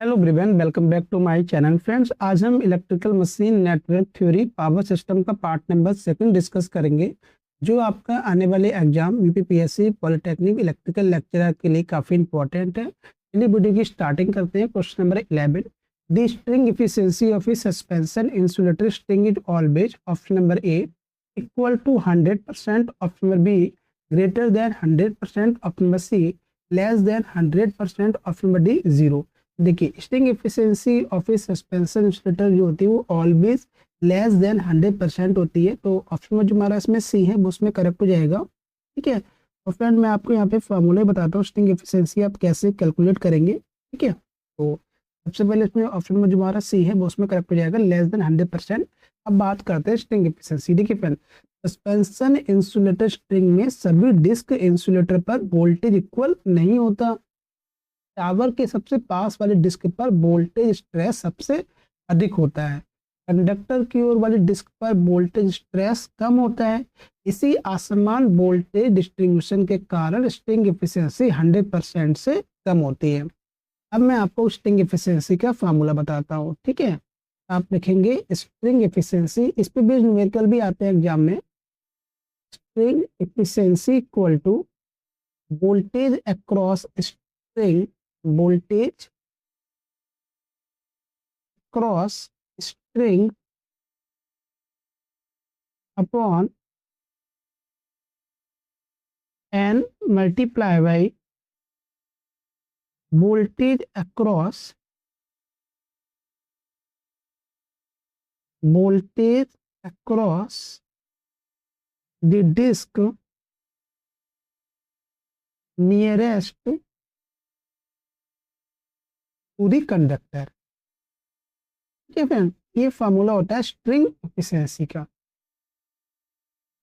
Hello everyone, welcome back to my channel friends. आज हम electrical machine network theory power system का part number 2 discuss करेंगे, जो आपका आने वाले exam UPPSC polytechnic electrical lecturer के लिए काफ़ी इंपॉर्टेंट है। चलिए वीडियो की स्टार्टिंग करते हैं। Question number 11, the string efficiency of a suspension insulator string is always, option number A equal to 100%, option number B greater than 100%, option number C less than 100%, option number D 0। देखिए, string efficiency of a suspension insulator जो होती है वो always less than 100% होती है। तो option में जो हमारा इसमें सी है वो उसमें करेक्ट हो जाएगा। ठीक है, तो फ्रेंड मैं आपको यहाँ पे फॉर्मूले बताता हूँ स्ट्रिंग एफिशिएंसी आप कैसे कैलकुलेट करेंगे। ठीक है, तो सबसे पहले इसमें ऑप्शन में जो हमारा सी है वो उसमें करेक्ट हो जाएगा, लेस देन 100%। अब बात करते हैं स्ट्रिंग एफिशिएंसी। देखिए फ्रेंड, सस्पेंशन इंसुलेटर स्ट्रिंग में सभी डिस्क इंसुलेटर पर वोल्टेज इक्वल नहीं होता। टावर के सबसे पास वाले डिस्क पर वोल्टेज स्ट्रेस सबसे अधिक होता है, कंडक्टर की ओर वाली डिस्क पर वोल्टेज स्ट्रेस कम होता है। इसी असमान वोल्टेज डिस्ट्रीब्यूशन के कारण स्ट्रिंग एफिशिएंसी 100% से कम होती है। अब मैं आपको स्ट्रिंग एफिशिएंसी का फार्मूला बताता हूँ। ठीक है, आप लिखेंगे स्ट्रिंग एफिशिएंसी, इस पे भी न्यूमेरिकल भी आते हैं एग्जाम में। String efficiency equal to voltage across string, voltage across string upon n multiply by voltage across the disk nearest to the conductor. ठीक है फ्रेंड, ये फार्मूला होता है स्ट्रिंग एफिशिएंसी का।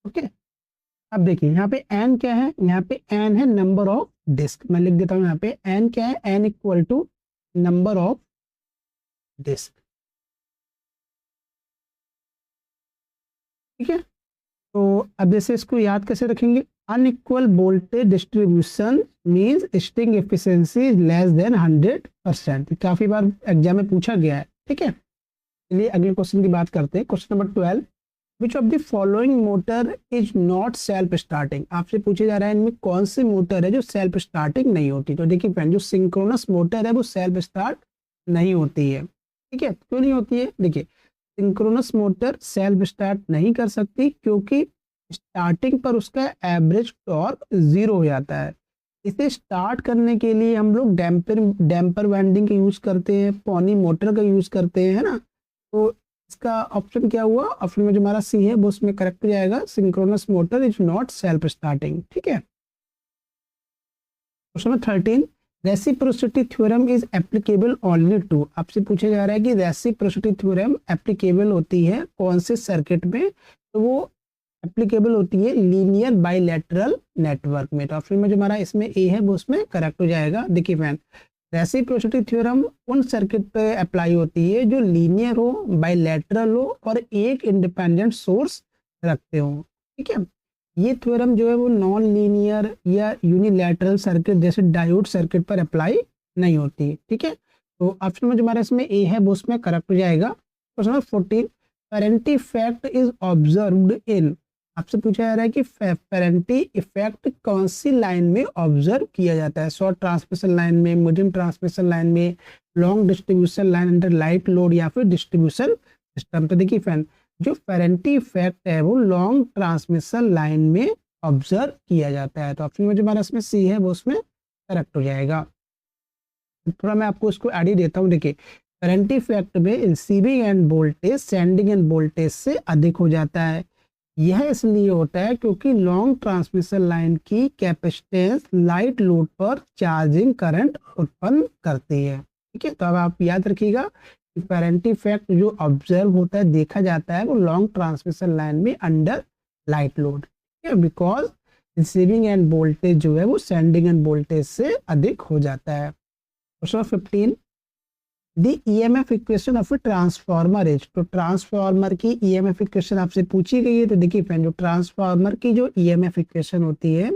ओके, अब देखिए यहाँ पे n क्या है, यहाँ पे n है नंबर ऑफ डिस्क। मैं लिख देता हूँ यहाँ पे n क्या है, n equal to number of disc. ठीक है, तो अब जैसे इसको याद कैसे रखेंगे, unequal voltage distribution means string efficiency is less than 100%। काफी बार एग्जाम में पूछा गया है। ठीक है, चलिए अगले क्वेश्चन की बात करते हैं। Question number 12, which of the following motor is not self starting. आपसे पूछा जा रहा है इनमें कौन सी मोटर है जो सेल्फ स्टार्टिंग नहीं होती। तो देखिए फ्रेंड, जो सिंक्रोनस मोटर है वो सेल्फ स्टार्ट नहीं होती है। ठीक है, क्यों नहीं होती है, देखिए सिंक्रोनस मोटर सेल्फ स्टार्ट नहीं कर सकती क्योंकि स्टार्टिंग पर उसका एवरेज टॉर्क 0 हो जाता है। इसे स्टार्ट करने के लिए हम लोग डैम्पर वाइंडिंग का यूज करते हैं, पॉनी मोटर का यूज करते हैं, है ना। तो इसका ऑप्शन क्या हुआ, ऑप्शन में जो हमारा सी है वो उसमें करेक्ट हो जाएगा, synchronous motor is not self starting. ठीक है, question number 13, reciprocity theorem is applicable only to. आपसे पूछा जा रहा है कि रेसिप्रोसिटी थ्योरम एप्लीकेबल होती है कौन से सर्किट में। तो वो एप्लीकेबल होती है लीनियर बाइलेटरल नेटवर्क में। तो ऑप्शन में जो हमारा इसमें ए है वो उसमें करेक्ट हो जाएगा। देखिए फ्रेंड, रेसिप्रोसिटी थ्योरम उन सर्किट पे अप्लाई होती है जो लीनियर हो, बाइलेटरल हो और एक इंडिपेंडेंट सोर्स रखते हो। ठीक है, ये थ्योरम जो है वो नॉन लीनियर या यूनिलैटरल सर्किट जैसे डायोड सर्किट पर अप्लाई नहीं होती। ठीक है, तो ऑप्शन में जो हमारा इसमें ए है वो उसमें करेक्ट हो जाएगा। क्वेश्चन नंबर 14, पेरेंटी इफेक्ट इज ऑब्जर्व्ड इन। आपसे पूछा जा रहा है कि पेरेंटी इफेक्ट कौन सी लाइन में ऑब्जर्व किया जाता है, शॉर्ट ट्रांसमिशन लाइन में, मीडियम ट्रांसमिशन लाइन में, long distribution line under light load या फिर डिस्ट्रीब्यूशन सिस्टम। तो देखिए फ्रेंड, जो पेरेंटी इफेक्ट है वो लॉन्ग ट्रांसमिशन लाइन में ऑब्जर्व किया जाता है। तो ऑप्शन में जो हमारा इसमें सी है वो उसमें करेक्ट हो जाएगा। थोड़ा मैं आपको इसको ऐड ही देता हूँ। देखिए, पेरेंटी इफेक्ट में receiving end voltage sending end voltage से अधिक हो जाता है। यह इसलिए होता है क्योंकि लॉन्ग ट्रांसमिशन लाइन की कैपेसिटेंस लाइट लोड पर चार्जिंग करंट उत्पन्न करती है। ठीक है, तो अब आप याद रखिएगा कि पेरेंटी इफेक्ट जो ऑब्जर्व होता है, देखा जाता है, वो लॉन्ग ट्रांसमिशन लाइन में अंडर लाइट लोड। ठीक है, बिकॉज रिसीविंग एंड वोल्टेज जो है वो सेंडिंग एंड वोल्टेज से अधिक हो जाता है। Question 15, the EMF equation of a transformer is. तो ट्रांसफार्मर की ईएमएफ इक्वेशन आपसे पूछी गई है। तो देखिए फ्रेंड, जो ट्रांसफार्मर की जो ईएमएफ इक्वेशन होती है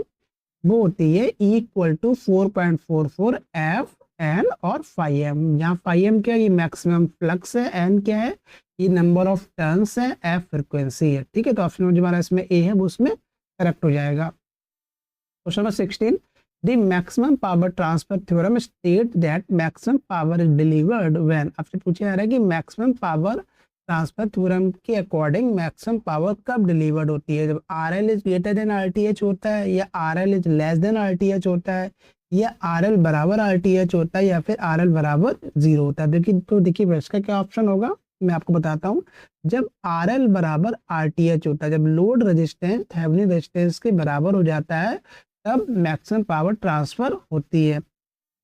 वो होती है E = 4.44 F एन और फाई एम। यहाँ फाई एम क्या है, ये मैक्सिमम फ्लक्स है, एन क्या है, ये नंबर ऑफ टर्न्स है, एफ फ्रिक्वेंसी है। ठीक है, तो ऑप्शन जो हमारा इसमें ए है वो उसमें करेक्ट हो जाएगा। Question number 16, the maximum power transfer theorem state that maximum power is delivered when. आपसे पूछा जा रहा है कि मैक्सिमम पावर ट्रांसफर थ्योरम के अकॉर्डिंग मैक्सिमम पावर कब डिलीवर्ड होती है, जब R L is greater than R T H होता है, या R L is less then R T H होता है, या आर एल बराबर आर टी एच होता है, या फिर आर एल बराबर 0 होता है। देखिए, तो देखिए इसका क्या ऑप्शन होगा, मैं आपको बताता हूँ। जब आर एल बराबर आर टी एच होता है, जब लोड रेजिस्टेंस थेवेनिन रेजिस्टेंस के बराबर हो जाता है, तब मैक्सिमम पावर ट्रांसफर होती है।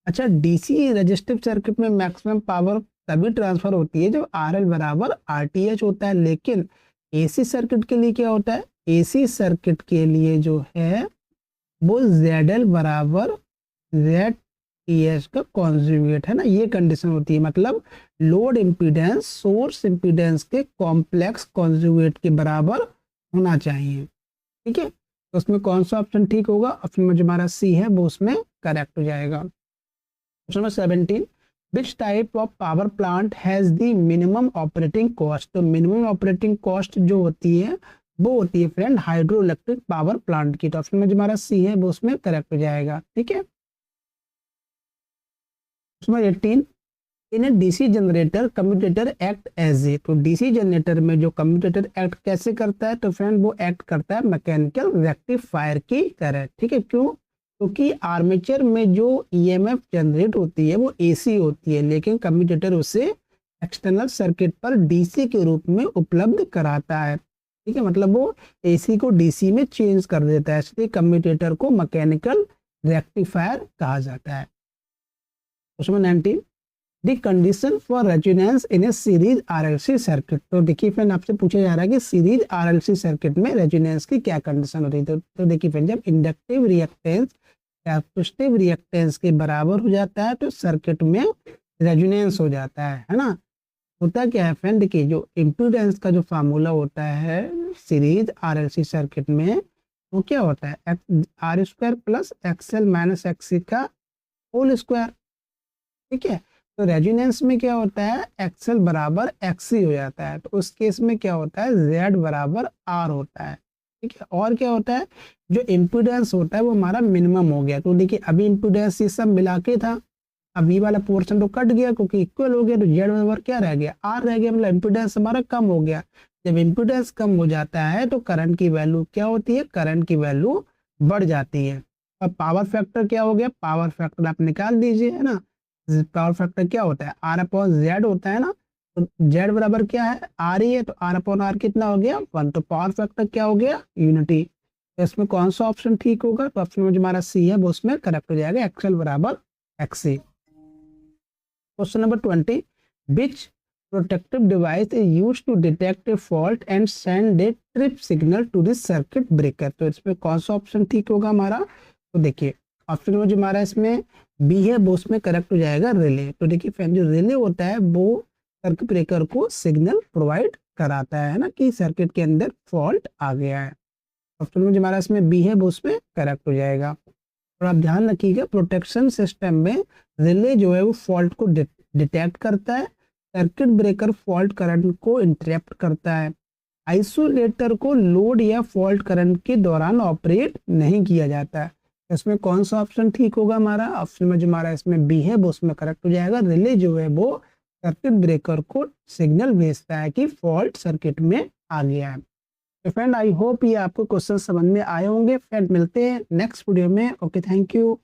अच्छा, डीसी रेजिस्टिव सर्किट में मैक्सिमम पावर तभी ट्रांसफर होती है जब आर एल बराबर आर टी एच होता है, लेकिन एसी सर्किट के लिए क्या होता है, एसी सर्किट के लिए जो है वो जेड एल बराबर जेड टी एच का कॉन्जुगेट है ना, ये कंडीशन होती है। मतलब लोड इम्पीडेंस सोर्स इम्पीडेंस के कॉम्प्लेक्स कॉन्जुगेट के बराबर होना चाहिए। ठीक है, तो उसमें कौन सा ऑप्शन ठीक होगा, ऑप्शन में जो हमारा सी है वो उसमें करेक्ट हो जाएगा। Question number 17, which type of power plant has the minimum operating cost. तो मिनिमम ऑपरेटिंग कॉस्ट जो होती है वो होती है friend hydro electric power plant की। तो ऑप्शन में जो हमारा सी है वो उसमें करेक्ट हो जाएगा। ठीक है, 18, in a DC generator commutator act as a. तो डीसी जनरेटर में जो कम्यूटेटर एक्ट कैसे करता है, तो फ्रेंड वो एक्ट करता है मैकेनिकल रेक्टिफायर की तरह। ठीक है, क्यों, क्योंकि आर्मेचर में जो ईएमएफ जनरेट होती है वो एसी होती है, लेकिन कम्यूटेटर उसे एक्सटर्नल सर्किट पर डीसी के रूप में उपलब्ध कराता है। ठीक है, मतलब वो एसी को डीसी में चेंज कर देता है, इसलिए कम्यूटेटर को मैकेनिकल रेक्टिफायर कहा जाता है। Question 19, the condition for resonance in A series RLC circuit. तो देखिए फ्रेंड, आपसे पूछा जा रहा है कि सीरीज आरएलसी सर्किट में रेजोनेंस की क्या कंडीशन होती है। तो देखिए फ्रेंड, जब इंडक्टिव रिएक्टेंस कैपेसिटिव रिएक्टेंस के बराबर हो जाता है तो सर्किट में रेजोनेंस हो जाता है ना। होता क्या है फ्रेंड, देखिए जो इम्पीडेंस का जो फार्मूला होता है सीरीज आरएलसी सर्किट में, वो क्या होता है, R square plus XL minus XC का होल स्क्वायर। ठीक है, तो रेजोनेंस में क्या होता है, एक्सएल बराबर एक्सी हो जाता है, तो उस केस में क्या होता है, जेड बराबर आर होता है। ठीक है, और क्या होता है, जो इम्पीडेंस होता है वो हमारा मिनिमम हो गया। तो देखिए अभी इम्पीडेंस ये सब मिला के था, अभी वाला पोर्शन तो कट गया क्योंकि इक्वल हो गया, तो जेड बराबर क्या रह गया, आर रह गया, मतलब इम्पीडेंस हमारा कम हो गया। जब इम्पीडेंस कम हो जाता है तो करंट की वैल्यू क्या होती है, करंट की वैल्यू बढ़ जाती है। अब पावर फैक्टर क्या हो गया, पावर फैक्टर आप निकाल दीजिए, है ना। पावर फैक्टर क्या होता है, आर अपॉन जेड होता है ना, तो जेड बराबर क्या है, आर ही है, तो आर अपॉन आर कितना हो गया, 1। तो पावर फैक्टर क्या हो गया, यूनिटी। तो इसमें कौन सा ऑप्शन ठीक होगा, तो ऑप्शन में जो हमारा सी है वो उसमें करेक्ट हो जाएगा, एक्सएल बराबर XC. Question number 20, which protective device is used to detect a fault and send a trip signal to this circuit breaker. तो इसमें कौन सा ऑप्शन ठीक होगा हमारा, तो देखिए ऑप्शन में जो हमारा इसमें बी है वो उसमें करेक्ट हो जाएगा, रिले। तो देखिए फ्रेंड, जो रिले होता है वो सर्किट ब्रेकर को सिग्नल प्रोवाइड कराता है ना, कि सर्किट के अंदर फॉल्ट आ गया है। ऑप्शन में जो हमारा इसमें बी है वो उसमें करेक्ट हो जाएगा। और आप ध्यान रखिएगा, प्रोटेक्शन सिस्टम में रिले जो है वो फॉल्ट को डिटेक्ट करता है, सर्किट ब्रेकर फॉल्ट करंट को इंटरप्ट करता है, आइसोलेटर को लोड या फॉल्ट करंट के दौरान ऑपरेट नहीं किया जाता है। इसमें कौन सा ऑप्शन ठीक होगा हमारा, ऑप्शन में जो हमारा इसमें बी है वो उसमें करेक्ट हो जाएगा, रिले जो है वो सर्किट ब्रेकर को सिग्नल भेजता है कि फॉल्ट सर्किट में आ गया है। तो फ्रेंड, आई होप ये आपको क्वेश्चन समझ में आए होंगे। फ्रेंड, मिलते हैं नेक्स्ट वीडियो में। Okay, thank you.